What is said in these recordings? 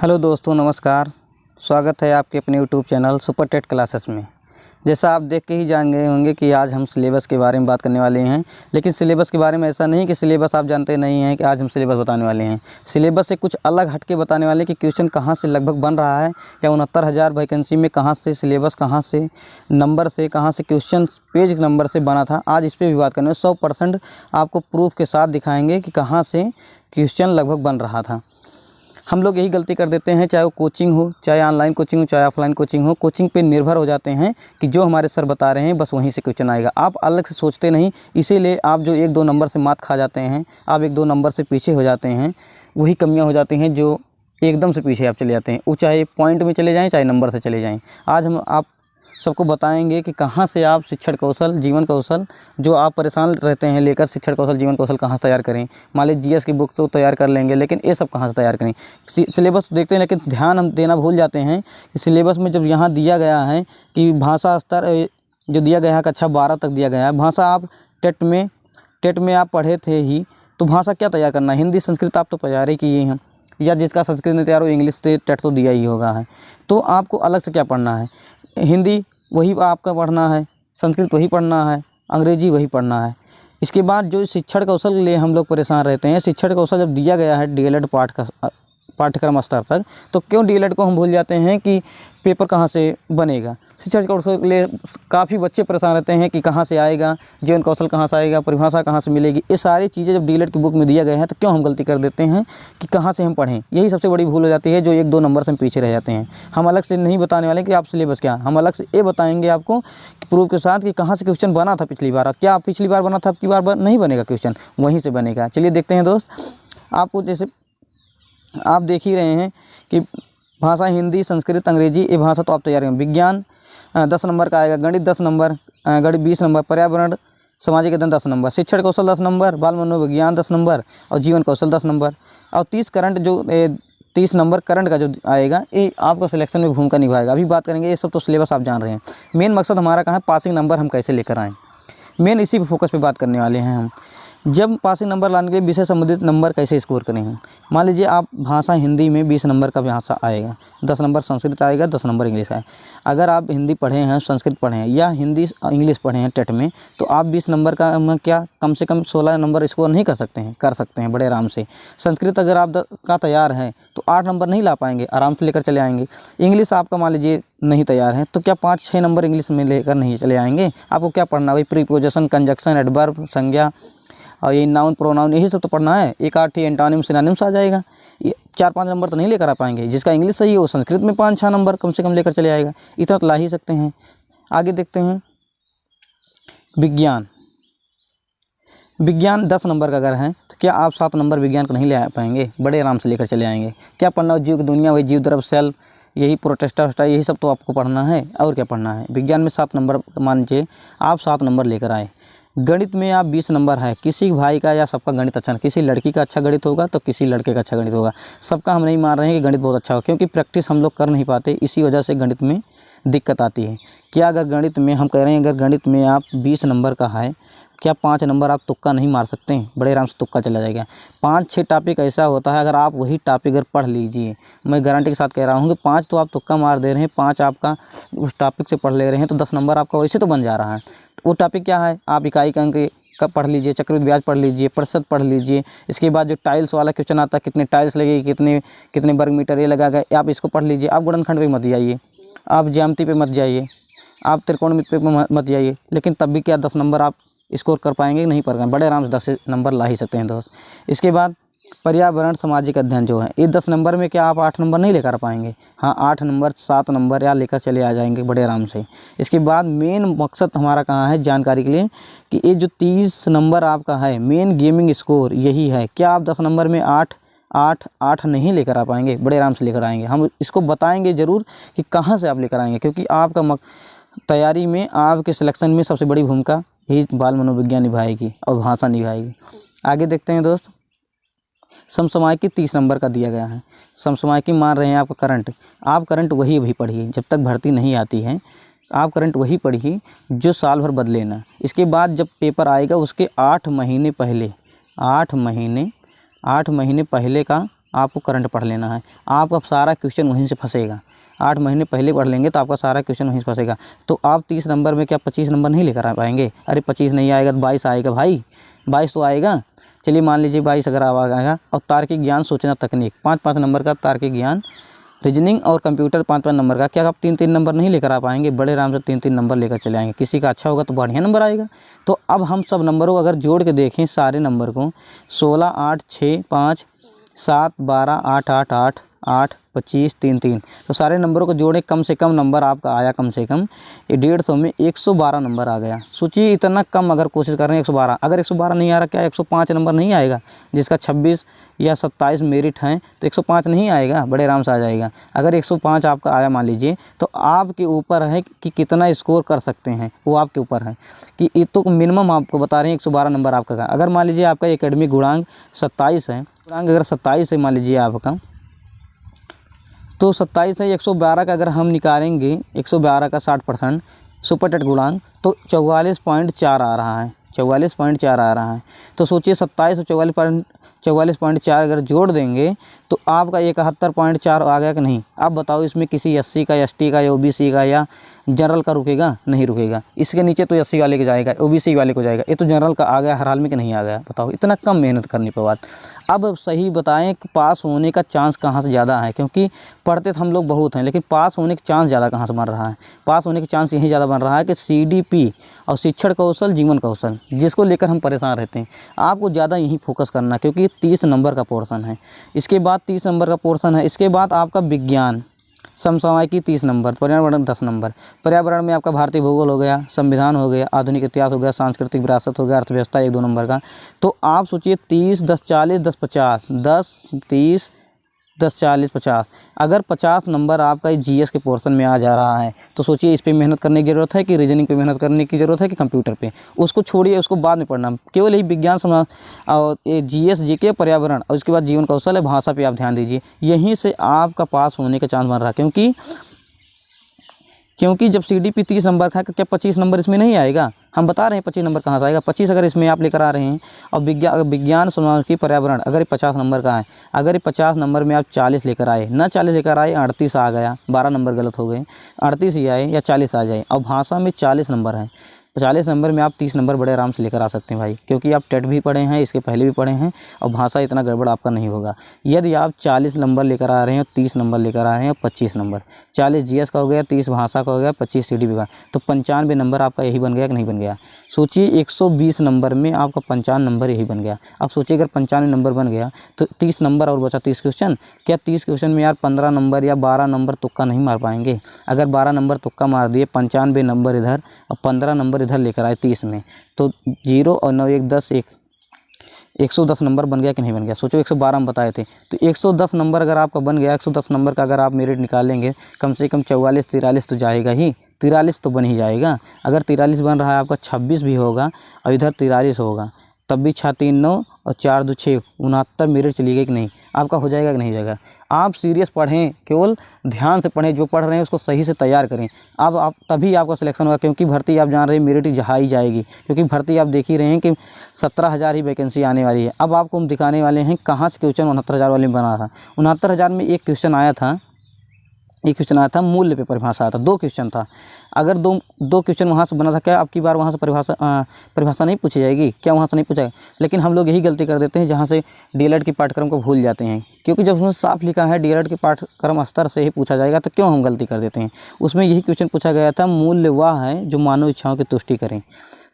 Hello दोस्तों, नमस्कार। स्वागत है आपके अपने YouTube channel super TET classes में। जैसा आप देख के ही जान गए होंगे कि आज हम सिलेबस के बारे में बात करने वाले हैं। लेकिन सिलेबस के बारे में ऐसा नहीं कि सिलेबस आप जानते नहीं हैं कि आज हम सिलेबस बताने वाले हैं। सिलेबस से कुछ अलग हटके बताने वाले कि क्वेश्चन कहाँ से लगभग बन रहा है, या 69,000 वैकेंसी में कहाँ से सिलेबस, कहाँ से नंबर से, कहाँ से क्वेश्चन पेज नंबर से बना था। आज इस पर भी बात करने 100% आपको प्रूफ के साथ दिखाएँगे कि कहाँ से क्वेश्चन लगभग बन रहा था। हम लोग यही गलती कर देते हैं, चाहे वो कोचिंग हो, चाहे ऑनलाइन कोचिंग हो, चाहे ऑफलाइन कोचिंग हो। कोचिंग पे निर्भर हो जाते हैं कि जो हमारे सर बता रहे हैं बस वहीं से क्वेश्चन आएगा। आप अलग से सोचते नहीं, इसीलिए आप जो 1-2 नंबर से मात खा जाते हैं, आप 1-2 नंबर से पीछे हो जाते हैं। वही कमियां हो जाती हैं जो एकदम से पीछे आप चले जाते हैं। वो चाहे पॉइंट में चले जाएँ, चाहे नंबर से चले जाएँ। आज हम आप सबको बताएंगे कि कहाँ से आप शिक्षण कौशल, जीवन कौशल, जो आप परेशान रहते हैं लेकर, शिक्षण कौशल, जीवन कौशल कहाँ से तैयार करें। मान लीजिए जीएस की बुक तो तैयार कर लेंगे, लेकिन ये सब कहाँ से तैयार करें। सिलेबस देखते हैं, लेकिन ध्यान हम देना भूल जाते हैं कि सिलेबस में जब यहाँ दिया गया है कि भाषा स्तर जो दिया गया है कक्षा 12 तक दिया गया है। भाषा आप टेट में आप पढ़े थे ही, तो भाषा क्या तैयार करना है। हिंदी संस्कृत आप तो तैयार ही किए हैं, या जिसका संस्कृत नहीं तैयार हो इंग्लिश से टेट तो दिया ही होगा है। तो आपको अलग से क्या पढ़ना है। हिंदी वही आपका पढ़ना है, संस्कृत वही पढ़ना है, अंग्रेजी वही पढ़ना है। इसके बाद जो शिक्षण कौशल के लिए हम लोग परेशान रहते हैं, शिक्षण कौशल जब दिया गया है डीएलएड पाठ्यक्रम स्तर तक, तो क्यों डीएलएड को हम भूल जाते हैं कि पेपर कहाँ से बनेगा। शिक्षण कौशल के लिए काफ़ी बच्चे परेशान रहते हैं कि कहाँ से आएगा, जीवन कौशल कहाँ से आएगा, परिभाषा कहाँ से मिलेगी। ये सारी चीज़ें जब डीएलएड की बुक में दिया गया है, तो क्यों हम गलती कर देते हैं कि कहाँ से हम पढ़ें। यही सबसे बड़ी भूल हो जाती है, जो 1-2 नंबर से हम पीछे रह जाते हैं। हम अलग से नहीं बताने वाले कि आप सिलेबस क्या, हम अलग से ये बताएंगे आपको कि प्रूफ के साथ कि कहाँ से क्वेश्चन बना था पिछली बार। क्या पिछली बार बना था, अब की बार नहीं बनेगा क्वेश्चन, वहीं से बनेगा। चलिए देखते हैं दोस्त। आपको जैसे आप देख ही रहे हैं कि भाषा हिंदी, संस्कृत, अंग्रेजी, ये भाषा तो आप तैयार करें। विज्ञान 10 नंबर का आएगा, गणित 10 नंबर, गणित 20 नंबर, पर्यावरण सामाजिक अध्ययन 10 नंबर, शिक्षण कौशल 10 नंबर, बाल मनोविज्ञान 10 नंबर और जीवन कौशल 10 नंबर और 30 करंट जो 30 नंबर करंट का जो आएगा, ये आपका सिलेक्शन में भूमिका निभाएगा। अभी बात करेंगे, ये सब तो सिलेबस आप जान रहे हैं। मेन मकसद हमारा कहाँ है, पासिंग नंबर हम कैसे लेकर आएँ। मेन इसी पे फोकस पे बात करने वाले हैं हम। जब पासिंग नंबर लाने के लिए विषय संबंधित नंबर कैसे स्कोर करें हम। मान लीजिए आप भाषा हिंदी में 20 नंबर का भाषा आएगा, 10 नंबर संस्कृत आएगा, 10 नंबर इंग्लिश आएगा। अगर आप हिंदी पढ़े हैं, संस्कृत पढ़े हैं या हिंदी इंग्लिश पढ़े हैं टेट में, तो आप 20 नंबर का क्या कम से कम 16 नंबर स्कोर नहीं कर सकते हैं। कर सकते हैं बड़े आराम से। संस्कृत अगर आप का तैयार है तो 8 नंबर नहीं ला पाएंगे, आराम से लेकर चले आएंगे। इंग्लिश आपका मान लीजिए नहीं तैयार है, तो क्या 5-6 नंबर इंग्लिश में लेकर नहीं चले आएंगे। आपको क्या पढ़ना है, प्रीपोजिशन, कंजक्शन, एडवर्ब, संज्ञा और ये नाउन, प्रोनाउन, यही सब तो पढ़ना है। एक आठ एंटोनिम, सिनोनिम्स आ जाएगा। ये 4-5 नंबर तो नहीं लेकर आ पाएंगे। जिसका इंग्लिश सही है वो संस्कृत में 5-6 नंबर कम से कम लेकर चले आएगा। इतना तो ला ही सकते हैं। आगे देखते हैं विज्ञान। विज्ञान 10 नंबर का अगर है, तो क्या आप 7 नंबर विज्ञान को नहीं ले पाएंगे। बड़े आराम से लेकर चले आएंगे। क्या पढ़ना है, जीव की दुनिया, वही जीव द्रव्य, सेल, यही प्रोटेस्टा, यही सब तो आपको पढ़ना है। और क्या पढ़ना है। विज्ञान में 7 नंबर मान लीजिए आप 7 नंबर लेकर आए। गणित में आप 20 नंबर है। किसी भाई का या सबका गणित अच्छा, किसी लड़की का अच्छा गणित होगा तो किसी लड़के का अच्छा गणित होगा। सबका हम नहीं मान रहे हैं कि गणित बहुत अच्छा हो, क्योंकि प्रैक्टिस हम लोग कर नहीं पाते, इसी वजह से गणित में दिक्कत आती है। क्या अगर गणित में हम कह रहे हैं, अगर गणित में आप 20 नंबर का है, क्या 5 नंबर आप तुक्का नहीं मार सकते हैं। बड़े आराम से तुक्का चला जाएगा। 5-6 टॉपिक ऐसा होता है, अगर आप वही टॉपिक अगर पढ़ लीजिए, मैं गारंटी के साथ कह रहा हूँ कि 5 तो आप तुक्का मार दे रहे हैं, 5 आपका उस टॉपिक से पढ़ ले रहे हैं, तो 10 नंबर आपका वैसे तो बन जा रहा है। वो टॉपिक क्या है, आप इकाई का अंक का पढ़ लीजिए, चक्रवृद्धि ब्याज पढ़ लीजिए, प्रतिशत पढ़ लीजिए। इसके बाद जो टाइल्स वाला क्वेश्चन आता है, कितने टाइल्स लगेगी, कितने वर्ग मीटर ये लगा गया, आप इसको पढ़ लीजिए। आप गुणनखंड पे मत जाइए, आप ज्यामिति पे मत जाइए, आप त्रिकोणमिति पे मत जाइए। लेकिन तब भी क्या 10 नंबर आप स्कोर कर पाएंगे, नहीं कर पाएंगे। बड़े आराम से 10 नंबर ला ही सकते हैं दोस्त। इसके बाद पर्यावरण सामाजिक अध्ययन जो है, ये 10 नंबर में क्या आप 8 नंबर नहीं लेकर पाएंगे। हाँ, 8 नंबर 7 नंबर या लेकर चले आ जाएंगे बड़े आराम से। इसके बाद मेन मकसद हमारा कहाँ है जानकारी के लिए, कि ये जो 30 नंबर आपका है मेन गेमिंग स्कोर, यही है। क्या आप 10 नंबर में 8 नहीं लेकर आ पाएंगे। बड़े आराम से लेकर आएंगे। हम इसको बताएंगे ज़रूर कि कहाँ से आप लेकर आएंगे, क्योंकि आपका तैयारी में, आपके सिलेक्शन में सबसे बड़ी भूमिका यही बाल मनोविज्ञान निभाएगी और भाषा निभाएगी। आगे देखते हैं दोस्त। समसामयिकी 30 नंबर का दिया गया है। समसामयिकी मान रहे हैं आपका करंट। आप करंट वही अभी पढ़िए, जब तक भर्ती नहीं आती है आप करंट वही पढ़िए जो साल भर बदले ना। इसके बाद जब पेपर आएगा उसके 8 महीने पहले का आपको करंट पढ़ लेना है। आपका सारा क्वेश्चन वहीं से फंसेगा। 8 महीने पहले पढ़ लेंगे तो आपका सारा क्वेश्चन वहीं से फंसेगा। तो आप 30 नंबर में क्या 25 नंबर नहीं लेकर आ पाएंगे? अरे 25 नहीं आएगा तो 22 आएगा भाई, 22 तो आएगा। चलिए मान लीजिए 22 अगर आएगा। और तार्किक ज्ञान, सूचना तकनीक 5-5 नंबर का तार्किक ज्ञान, रीजनिंग और कंप्यूटर 5-5 नंबर का, क्या आप 3-3 नंबर नहीं लेकर आ पाएंगे? बड़े आराम से 3-3 नंबर लेकर चले आएंगे। किसी का अच्छा होगा तो बढ़िया नंबर आएगा। तो अब हम सब नंबरों को अगर जोड़ के देखें, सारे नंबर को 16, 8, 6, 5, 7, 12, 8, 8, 8, 8, 25, 3, 3, तो सारे नंबरों को जोड़े, कम से कम नंबर आपका आया कम से कम 150 में 112 नंबर आ गया। सोचिए इतना कम अगर कोशिश कर रहे हैं 112, अगर 112 नहीं आ रहा, क्या 105 नंबर नहीं आएगा? जिसका 26 या 27 मेरिट हैं तो 105 नहीं आएगा? बड़े आराम से आ जाएगा। अगर 105 आपका आया मान लीजिए, तो आपके ऊपर है कि कितना स्कोर कर सकते हैं, वो आपके ऊपर है कि ये तो मिनिमम आपको बता रहे हैं 112 नंबर आपका का। अगर मान लीजिए आपका एकेडमिक गुणांक 27 है, गुणांक अगर 27 है मान लीजिए आपका, तो 27 है 112 का अगर हम निकालेंगे, 112 का 60% सुपर टेट गुणांक, तो 44.4 आ रहा है, 44.4 आ रहा है। तो सोचिए 27 और 44.4 अगर जोड़ देंगे तो आपका 71.4 आ गया कि नहीं? आप बताओ इसमें किसी SC का, ST का या OBC का या जनरल का रुकेगा? नहीं रुकेगा। इसके नीचे तो SC वाले के जाएगा, OBC वाले को जाएगा। ये तो जनरल का आ गया हर हाल में कि नहीं आ गया? बताओ, इतना कम मेहनत करने के बाद। अब सही बताएं कि पास होने का चांस कहाँ से ज़्यादा है? क्योंकि पढ़ते तो हम लोग बहुत हैं, लेकिन पास होने का चांस ज़्यादा कहाँ से बन रहा है? पास होने का चांस यही ज़्यादा बन रहा है कि CDP और शिक्षण कौशल, जीवन कौशल, जिसको लेकर हम परेशान रहते हैं। आपको ज़्यादा यही फोकस करना, क्योंकि 30 नंबर का पोर्शन है। इसके बाद 30 नंबर का पोर्शन है। इसके बाद आपका विज्ञान समसामयिकी 30 नंबर, पर्यावरण 10 नंबर। पर्यावरण में आपका भारतीय भूगोल हो गया, संविधान हो गया, आधुनिक इतिहास हो गया, सांस्कृतिक विरासत हो गया, अर्थव्यवस्था 1-2 नंबर का। तो आप सोचिए 30, 10, 40, 10, 50, 10, 30, 10, 40, 50, अगर 50 नंबर आपका GS के पोर्शन में आ जा रहा है, तो सोचिए इस पे मेहनत करने की ज़रूरत है कि रीजनिंग पे मेहनत करने की ज़रूरत है कि कंप्यूटर पे? उसको छोड़िए, उसको बाद में पढ़ना। केवल यही विज्ञान समाज और ये GS, GK, पर्यावरण और उसके बाद जीवन कौशल है, भाषा पे आप ध्यान दीजिए। यहीं से आपका पास होने का चांस बन रहा है। क्योंकि जब CDP 30 नंबर का है, क्या 25 नंबर इसमें नहीं आएगा? हम बता रहे हैं 25 नंबर कहाँ से आएगा। 25 अगर इसमें आप लेकर आ रहे हैं, और विज्ञान समाजिक पर्यावरण अगर ये 50 नंबर का है, अगर ये 50 नंबर में आप 40 लेकर आए, ना 40 लेकर आए, 38 आ गया, 12 नंबर गलत हो गए, 38 ही आए या 40 आ जाए। और भाषा में 40 नंबर है, 40 नंबर में आप 30 नंबर बड़े आराम से लेकर आ सकते हैं भाई, क्योंकि आप टेट भी पढ़े हैं, इसके पहले भी पढ़े हैं, और भाषा इतना गड़बड़ आपका नहीं होगा। यदि आप 40 नंबर लेकर आ रहे हैं, 30 नंबर लेकर आ रहे हैं, 25 नंबर, 40 GS का हो गया, 30 भाषा का हो गया, 25 CDP का, तो 95 नंबर आपका यही बन गया कि नहीं बन गया? सोचिए 120 नंबर में आपका 55 नंबर यही बन गया। अब सोचिए अगर 95 नंबर बन गया तो 30 नंबर और बचा 30 क्वेश्चन। क्या 30 क्वेश्चन में यार 15 नंबर या 12 नंबर तुक्का नहीं मार पाएंगे? अगर 12 नंबर तुक्का मार दिए, 95 नंबर इधर और 15 नंबर इधर लेकर आए 30 में, तो 0 और 9, 1, 10, 110 नंबर बन गया कि नहीं बन गया? सोचो 112 हम बताए थे, तो 110 नंबर अगर आपका बन गया, 110 नंबर का अगर आप मेरिट निकालेंगे, कम से कम 44, 43 तो जाएगा ही, 43 तो बन ही जाएगा। अगर 43 बन रहा है आपका, 26 भी होगा और इधर 43 होगा, तब भी 6, 3, 9 और 4, 2, 6, 69 मेरिट चली गई कि नहीं? आपका हो जाएगा कि नहीं हो जाएगा? आप सीरियस पढ़ें, केवल ध्यान से पढ़ें, जो पढ़ रहे हैं उसको सही से तैयार करें। अब आप तभी आपका सिलेक्शन होगा, क्योंकि भर्ती आप जान रहे हैं मेरिट ही जाएगी, क्योंकि भर्ती आप देख ही रहे हैं कि 17,000 ही वैकेंसी आने वाली है। अब आपको हम दिखाने वाले हैं कहाँ से क्वेश्चन 69,000 वाले में बना था। 69,000 में एक क्वेश्चन आया था, मूल्य पे परिभाषा आया था, 2 क्वेश्चन था। अगर दो क्वेश्चन वहाँ से बना था, क्या आपकी बार वहाँ से परिभाषा नहीं पूछी जाएगी? क्या वहाँ से नहीं पूछा? लेकिन हम लोग यही गलती कर देते हैं, जहाँ से DLED के पाठ्यक्रम को भूल जाते हैं, क्योंकि जब उसमें साफ लिखा है DLED के पाठ्यक्रम स्तर से ही पूछा जाएगा, तो क्यों हम गलती कर देते हैं? उसमें यही क्वेश्चन पूछा गया था, मूल्य वह है जो मानव इच्छाओं की तुष्टि करें।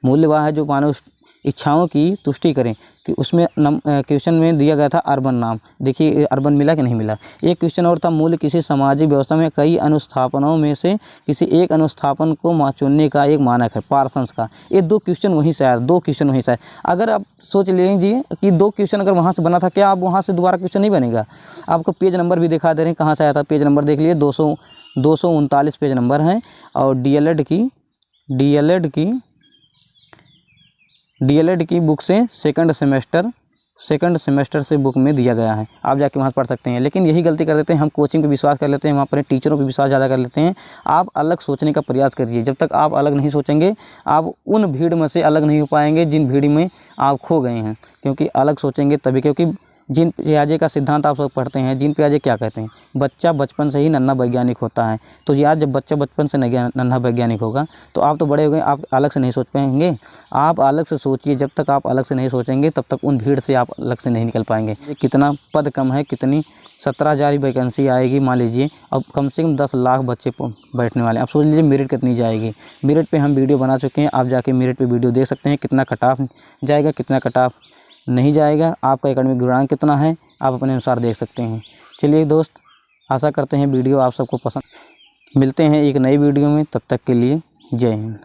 मूल्य वह है जो मानव इच्छाओं की तुष्टि करें, कि उसमें क्वेश्चन में दिया गया था अर्बन नाम। देखिए अर्बन मिला कि नहीं मिला? एक क्वेश्चन और था, मूल्य किसी सामाजिक व्यवस्था में कई अनुस्थापनों में से किसी एक अनुस्थापन को चुनने का एक मानक है, पार्सन्स का। ये 2 क्वेश्चन वहीं से आया, 2 क्वेश्चन वहीं से आए। अगर आप सोच लीजिए कि 2 क्वेश्चन अगर वहाँ से बना था, क्या आप वहाँ से दोबारा क्वेश्चन नहीं बनेगा? आपको पेज नंबर भी दिखा दे रहे हैं कहाँ से आया था, पेज नंबर देख लिए, 239 पेज नंबर हैं। और DLED की बुक से सेकंड सेमेस्टर से बुक में दिया गया है, आप जाके वहाँ पढ़ सकते हैं। लेकिन यही गलती कर देते हैं, हम कोचिंग पे विश्वास कर लेते हैं, वहाँ पर टीचरों पे विश्वास ज़्यादा कर लेते हैं। आप अलग सोचने का प्रयास करिए। जब तक आप अलग नहीं सोचेंगे, आप उन भीड़ में से अलग नहीं हो पाएंगे जिन भीड़ में आप खो गए हैं। क्योंकि अलग सोचेंगे तभी, क्योंकि जीन पियाजे का सिद्धांत आप सब पढ़ते हैं। जीन पियाजे क्या कहते हैं? बच्चा बचपन से ही नन्हा वैज्ञानिक होता है। तो यार जब बच्चा बचपन से नन्हा वैज्ञानिक होगा तो आप तो बड़े हो गए, आप अलग से नहीं सोच पाएंगे। आप अलग से सोचिए, जब तक आप अलग से नहीं सोचेंगे तब तक उन भीड़ से आप अलग से नहीं निकल पाएंगे। कितना पद कम है, कितनी 17,000 ही वैकेंसी आएगी मान लीजिए, अब कम से कम 10 लाख बच्चे बैठने वाले हैं। अब सोच लीजिए मेरिट कितनी जाएगी। मेरिट पे हम वीडियो बना चुके हैं, आप जाके मेरिट पे वीडियो देख सकते हैं, कितना कट ऑफ जाएगा, कितना कट ऑफ नहीं जाएगा, आपका एकेडमिक गुणांक कितना है, आप अपने अनुसार देख सकते हैं। चलिए दोस्त, आशा करते हैं वीडियो आप सबको पसंद। मिलते हैं एक नई वीडियो में, तब तक के लिए जय हिंद।